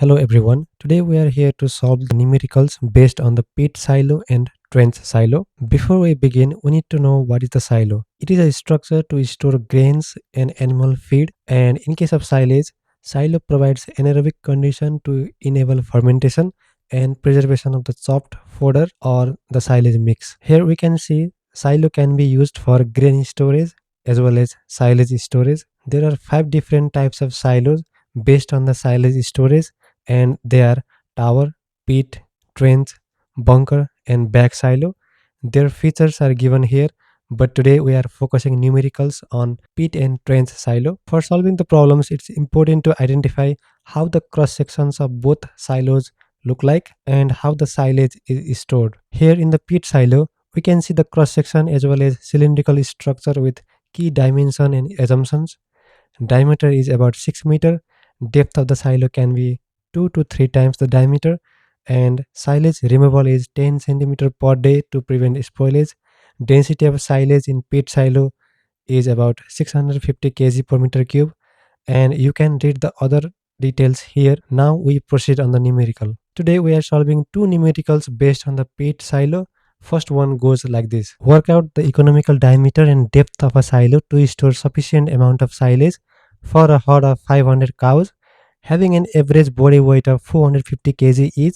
Hello everyone. Today we are here to solve the numericals based on the pit silo and trench silo. Before we begin, we need to know what is the silo. It is a structure to store grains and animal feed, and in case of silage, silo provides anaerobic condition to enable fermentation and preservation of the chopped fodder or the silage mix. Here we can see silo can be used for grain storage as well as silage storage. There are 5 different types of silos based on the silage storage, and they are tower, pit, trench, bunker, and back silo. Their features are given here, but today we are focusing numericals on pit and trench silo. For solving the problems, it's important to identify how the cross sections of both silos look like and how the silage is stored. Here in the pit silo, we can see the cross section as well as cylindrical structure with key dimension and assumptions. Diameter is about 6 meter. Depth of the silo can be 2 to 3 times the diameter, and silage removal is 10 centimeter per day to prevent spoilage. Density of silage in pit silo is about 650 kg per meter cube, and you can read the other details here. Now we proceed on the numerical. Today we are solving two numericals based on the pit silo. First one goes like this. Work out the economical diameter and depth of a silo to store sufficient amount of silage for a herd of 500 cows having an average body weight of 450 kg each.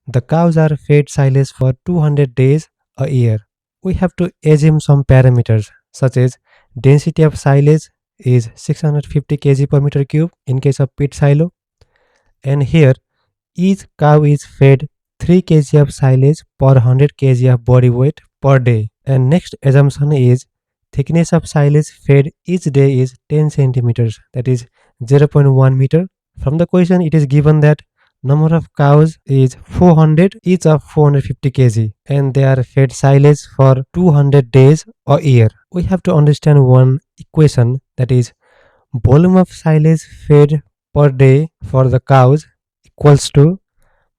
The cows are fed silage for 200 days a year. We have to assume some parameters such as density of silage is 650 kg per meter cube in case of pit silo, and here each cow is fed 3 kg of silage per 100 kg of body weight per day. And next assumption is thickness of silage fed each day is 10 centimeters, that is 0.1 meter. From the question, it is given that number of cows is 400, each of 450 kg, and they are fed silage for 200 days a year. We have to understand one equation, that is volume of silage fed per day for the cows equals to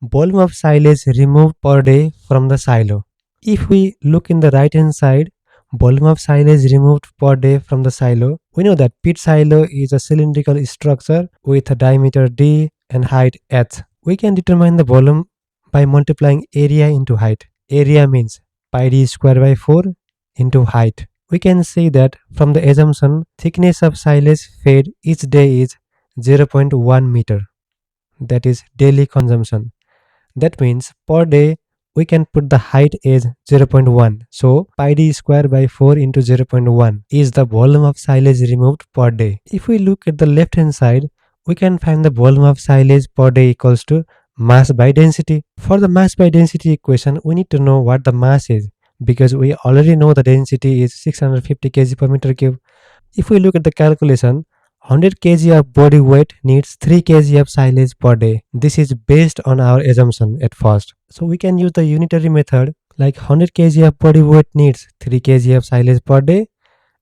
volume of silage removed per day from the silo. If we look in the right hand side, volume of silage removed per day from the silo, we know that pit silo is a cylindrical structure with a diameter d and height h. We can determine the volume by multiplying area into height. Area means pi d square by 4 into height. We can say that from the assumption thickness of silage fed each day is 0.1 meter, that is daily consumption. That means per day we can put the height as 0.1. So pi d square by 4 into 0.1 is the volume of silage removed per day. If we look at the left hand side, we can find the volume of silage per day equals to mass by density. For the mass by density equation, we need to know what the mass is, because we already know the density is 650 kg per meter cube. If we look at the calculation, 100 kg of body weight needs 3 kg of silage per day. This is based on our assumption at first. So we can use the unitary method, like 100 kg of body weight needs 3 kg of silage per day,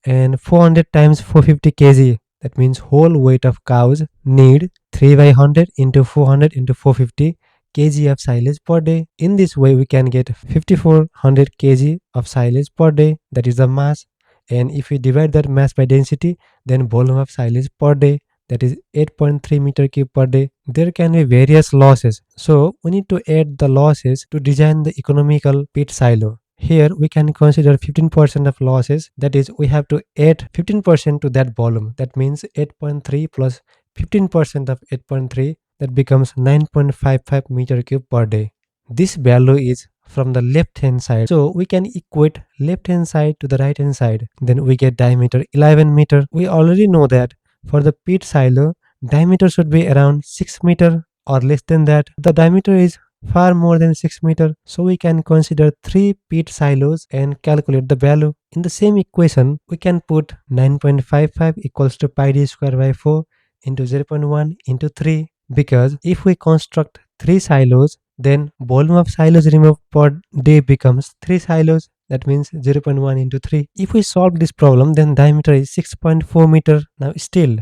and 400 times 450 kg, that means whole weight of cows need 3 by 100 into 400 into 450 kg of silage per day. In this way we can get 5400 kg of silage per day, that is the mass. And if we divide that mass by density, then volume of silage per day, that is 8.3 meter cube per day. There can be various losses, so we need to add the losses to design the economical pit silo. Here we can consider 15% of losses, that is we have to add 15% to that volume. That means 8.3 plus 15% of 8.3, that becomes 9.55 meter cube per day. This value is from the left hand side, so we can equate left hand side to the right hand side. Then we get diameter 11 meter. We already know that for the pit silo, diameter should be around 6 meter or less than that. The diameter is far more than 6 meter, so we can consider 3 pit silos and calculate the value. In the same equation, we can put 9.55 equals to pi d square by 4 into 0.1 into 3, because if we construct 3 silos, then volume of silos removed per day becomes 3 silos, that means 0.1 into 3. If we solve this problem, then diameter is 6.4 meter now still.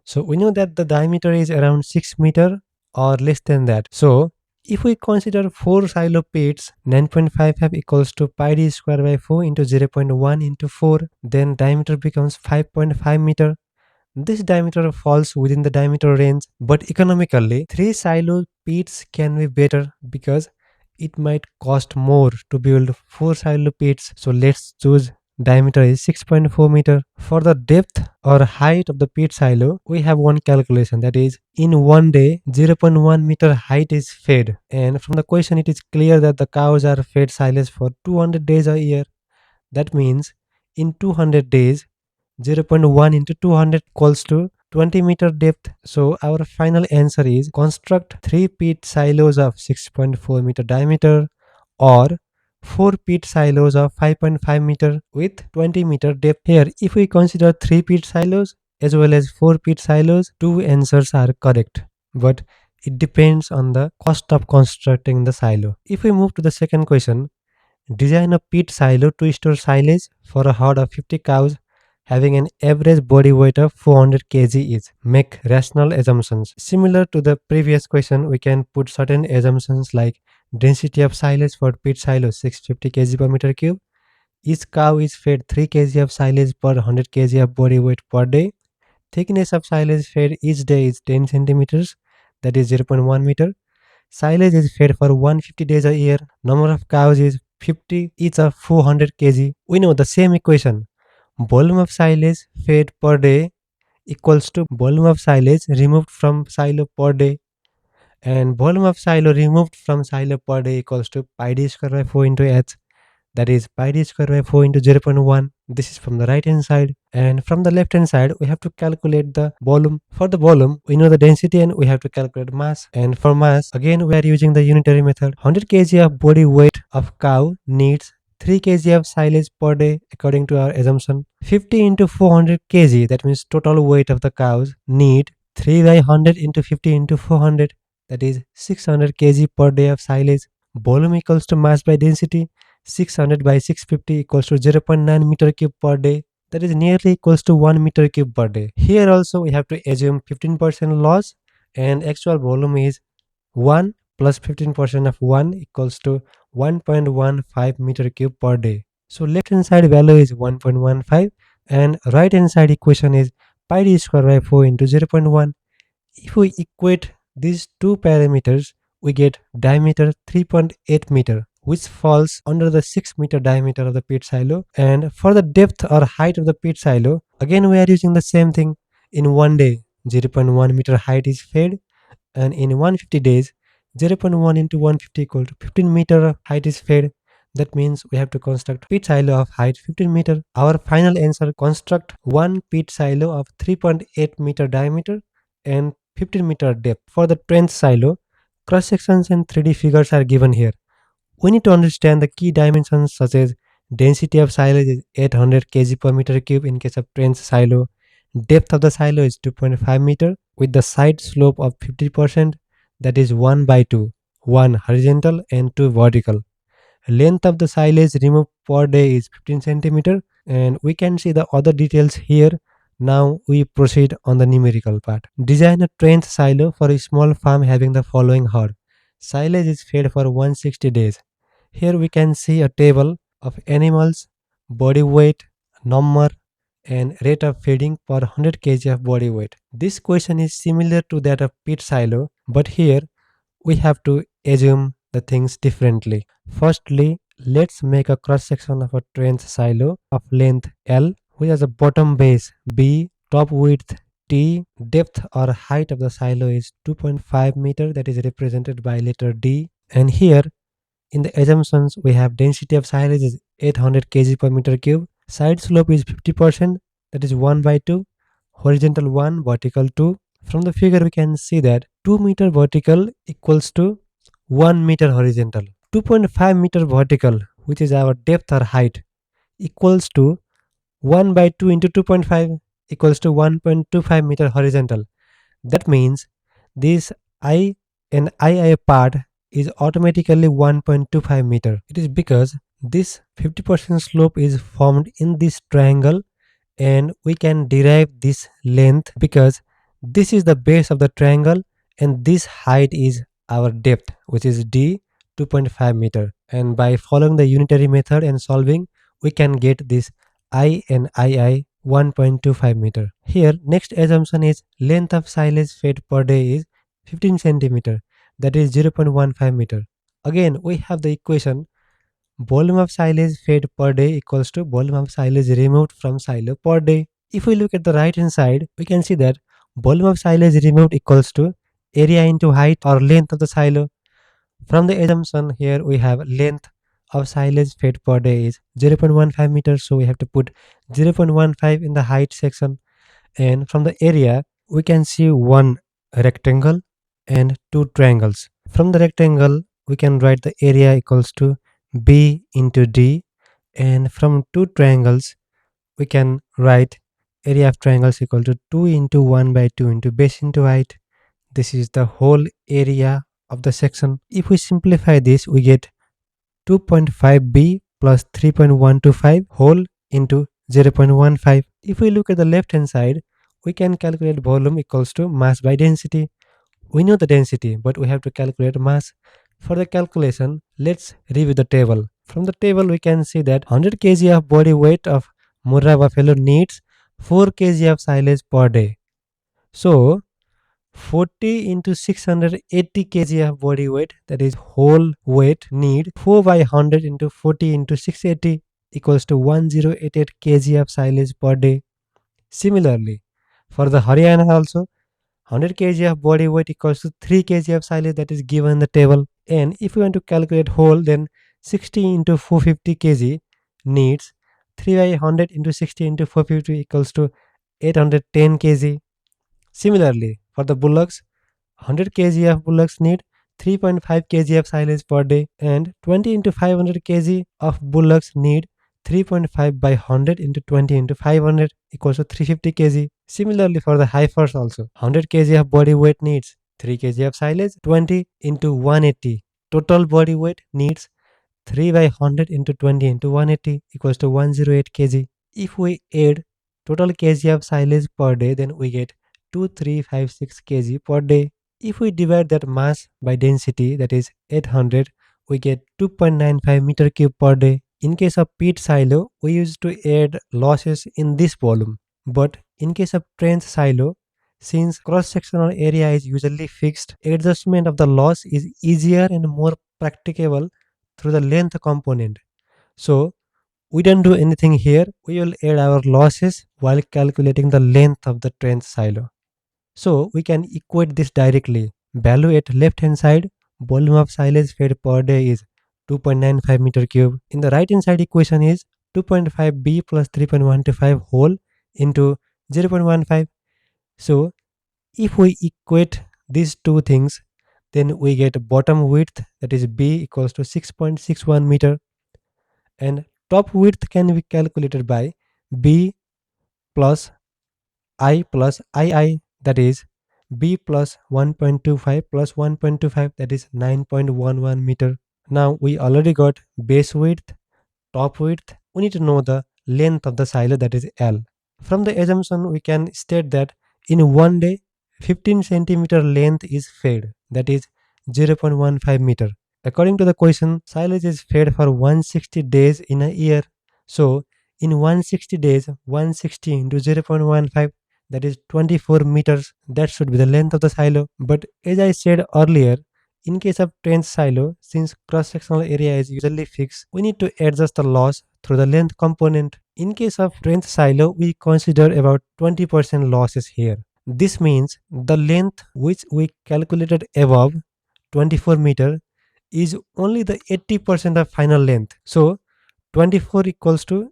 So we know that the diameter is around 6 meter or less than that. So if we consider 4 silo pits, 9.55 equals to pi d square by 4 into 0.1 into 4, then diameter becomes 5.5 meter. This diameter falls within the diameter range, but economically, 3 silo pits can be better because it might cost more to build 4 silo pits. So let's choose diameter is 6.4 meter. For the depth or height of the pit silo, we have one calculation, that is in one day 0.1 meter height is fed. And from the question it is clear that the cows are fed silage for 200 days a year. That means in 200 days 0.1 into 200 equals to 20-meter depth. So our final answer is construct 3 pit silos of 6.4 meter diameter or 4 pit silos of 5.5 meter with 20-meter depth. Here, if we consider 3 pit silos as well as 4 pit silos, two answers are correct. But it depends on the cost of constructing the silo. If we move to the second question, design a pit silo to store silage for a herd of 50 cows having an average body weight of 400 kg each. Make rational assumptions. Similar to the previous question, we can put certain assumptions like density of silage for pit silo 650 kg per meter cube. Each cow is fed 3 kg of silage per 100 kg of body weight per day. Thickness of silage fed each day is 10 centimeters, that is 0.1 meter. Silage is fed for 150 days a year. Number of cows is 50, each of 400 kg. We know the same equation. Volume of silage fed per day equals to volume of silage removed from silo per day, and volume of silo removed from silo per day equals to pi d square by 4 into h, that is pi d square by 4 into 0.1. This is from the right hand side, and from the left hand side we have to calculate the volume. For the volume we know the density and we have to calculate mass, and for mass again we are using the unitary method. 100 kg of body weight of cow needs 3 kg of silage per day according to our assumption. 50 into 400 kg, that means total weight of the cows, need 3 by 100 into 50 into 400, that is 600 kg per day of silage. Volume equals to mass by density. 600 by 650 equals to 0.9 meter cube per day, that is nearly equals to 1 meter cube per day. Here also we have to assume 15% loss, and actual volume is 1 plus 15% of 1 equals to 1.15 meter cube per day. So left hand side value is 1.15 and right hand side equation is pi d square by 4 into 0.1. If we equate these two parameters, we get diameter 3.8 meter, which falls under the 6 meter diameter of the pit silo. And for the depth or height of the pit silo, again we are using the same thing. In one day 0.1 meter height is fed, and in 150 days 0.1 into 150 equal to 15 meter height is fed. That means we have to construct pit silo of height 15 meter. Our final answer, construct one pit silo of 3.8 meter diameter and 15 meter depth. For the trench silo, cross sections and 3D figures are given here. We need to understand the key dimensions such as density of silage is 800 kg per meter cube in case of trench silo. Depth of the silo is 2.5 meter with the side slope of 50%, that is 1 by 2, 1 horizontal and 2 vertical. Length of the silage removed per day is 15 centimeter, and we can see the other details here. Now we proceed on the numerical part. Design a trench silo for a small farm having the following herd. Silage is fed for 160 days. Here we can see a table of animals, body weight, number, and rate of feeding per 100 kg of body weight. This question is similar to that of pit silo, but here we have to assume the things differently. Firstly, let's make a cross section of a trench silo of length L, which has a bottom base B, top width T, depth or height of the silo is 2.5 meter, that is represented by letter D. And here in the assumptions we have density of silage is 800 kg per meter cube, side slope is 50%, that is 1 by 2, horizontal 1, vertical 2. From the figure we can see that 2 meter vertical equals to 1 meter horizontal. 2.5 meter vertical, which is our depth or height, equals to 1 by 2 into 2.5 equals to 1.25 meter horizontal. That means this I and II part is automatically 1.25 meter. It is because this 50% slope is formed in this triangle, and we can derive this length because this is the base of the triangle and this height is our depth, which is D, 2.5 meter. And by following the unitary method and solving, we can get this I and II 1.25 meter. Here, next assumption is length of silage fed per day is 15 centimeter, that is 0.15 meter. Again, we have the equation volume of silage fed per day equals to volume of silage removed from silo per day. If we look at the right hand side, we can see that volume of silage removed equals to area into height or length of the silo. From the assumption here we have length of silage fed per day is 0.15 meters, so we have to put 0.15 in the height section. And from the area we can see one rectangle and two triangles. From the rectangle we can write the area equals to b into d, and from two triangles we can write area of triangles equal to 2 into 1 by 2 into base into height. This is the whole area of the section. If we simplify this, we get 2.5b plus 3.125 whole into 0.15. If we look at the left hand side, we can calculate volume equals to mass by density. We know the density, but we have to calculate mass. For the calculation, let's review the table. From the table, we can see that 100 kg of body weight of Murrah buffalo needs 4 kg of silage per day. So, 40 into 680 kg of body weight, that is whole weight, need 4 by 100 into 40 into 680 equals to 1088 kg of silage per day. Similarly, for the Haryana also, 100 kg of body weight equals to 3 kg of silage, that is given in the table. And if we want to calculate whole, then 60 into 450 kg needs 3 by 100 into 60 into 450 equals to 810 kg. Similarly, for the bullocks, 100 kg of bullocks need 3.5 kg of silage per day, and 20 into 500 kg of bullocks need 3.5 by 100 into 20 into 500 equals to 350 kg. Similarly, for the heifers also, 100 kg of body weight needs 3 kg of silage, 20 into 180. Total body weight needs 3 by 100 into 20 into 180 equals to 108 kg. If we add total kg of silage per day, then we get 2356 kg per day. If we divide that mass by density, that is 800, we get 2.95 meter cube per day. In case of peat silo, we used to add losses in this volume. But in case of trench silo, since cross-sectional area is usually fixed, adjustment of the loss is easier and more practicable through the length component. So we don't do anything here. We will add our losses while calculating the length of the trench silo. So we can equate this directly. Value at left hand side, volume of silage fed per day is 2.95 meter cube. In the right hand side equation is 2.5b plus 3.125 whole into 0.15. So if we equate these two things, then we get bottom width, that is b equals to 6.61 meter, and top width can be calculated by b plus I plus II, that is b plus 1.25 plus 1.25, that is 9.11 meter. Now we already got base width, top width. We need to know the length of the silo, that is L. From the assumption we can state that in one day 15 centimeter length is fed, that is 0.15 meter. According to the question, silage is fed for 160 days in a year. So in 160 days, 160 into 0.15, that is 24 meters. That should be the length of the silo. But as I said earlier, in case of trench silo, since cross-sectional area is usually fixed, we need to adjust the loss through the length component. In case of trench silo, we consider about 20% losses here. This means the length which we calculated above, 24 meter, is only the 80% of final length. So 24 equals to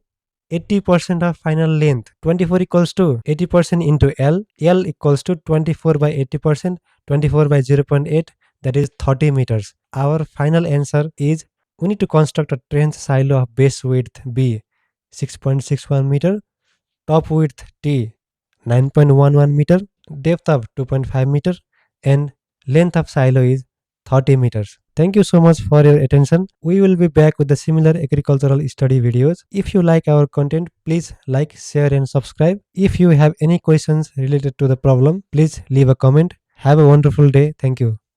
80% of final length. 24 equals to 80% into L. L equals to 24 by 80%, 24 by 0.8, that is 30 meters. Our final answer is we need to construct a trench silo of base width B 6.61 meter, top width T 9.11 meter, depth of 2.5 meter, and length of silo is 30 meters. Thank you so much for your attention. We will be back with the similar agricultural study videos. If you like our content, please like, share and subscribe. If you have any questions related to the problem, please leave a comment. Have a wonderful day. Thank you.